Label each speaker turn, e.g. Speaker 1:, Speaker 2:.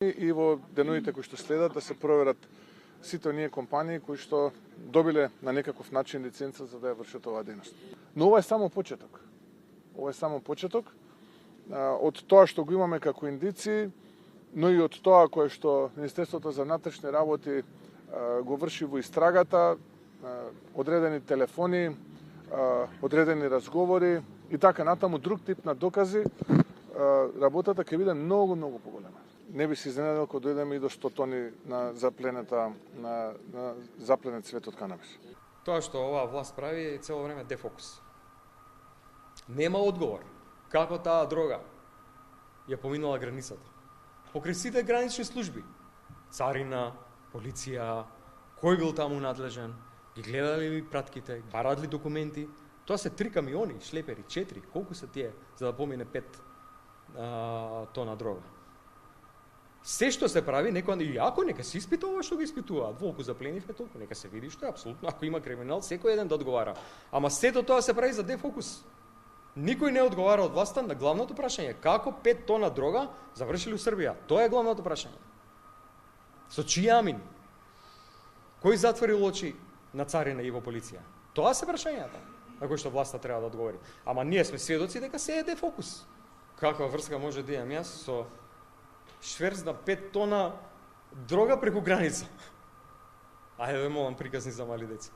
Speaker 1: И во деновите кои што следат да се проверат сите оние компании кои што добиле на некаков начин лиценца за да ја вршат оваа дејност. Но ова е само почеток. Ова е само почеток од тоа што го имаме како индици, но и од тоа кое што Министерството за внатрешни работи го врши во истрагата, одредени телефони, одредени разговори и така натаму друг тип на докази, работата ќе биде многу поголема. Не би се изненадил кога дојдеме и до 100 тони на запленет цвет од канабис.
Speaker 2: Тоа што оваа власт прави е цело време дефокус. Нема одговор како таа дрога ја поминала границата. Покрај сите гранични служби, царина, полиција, кој бил таму надлежен, ги гледали ли пратките, барат ли документи. Тоа се 3 камиони, шлепери, 4, колку се тие за да помине 5 тона дрога. Се што се прави, некој ако нека се испита ова што го испитуваат, волку запленивме толку, нека се види што е апсолутно, ако има криминал, секој еден да одговара. Ама сето тоа се прави за дефокус. Никој не одговара од власта на главното прашање, како 5 тона дрога завршили у Србија. Тоа е главното прашање. Со чии амин? Кој затворил очи на царина и во полиција? Тоа се прашањата на кои што власта треба да одговори. Ама ние сме сведоци дека се е дефокус. Каква врска може да имам јас со шверц на 5 тона дрога преку граница? Ајде, молам, приказни за мали деца.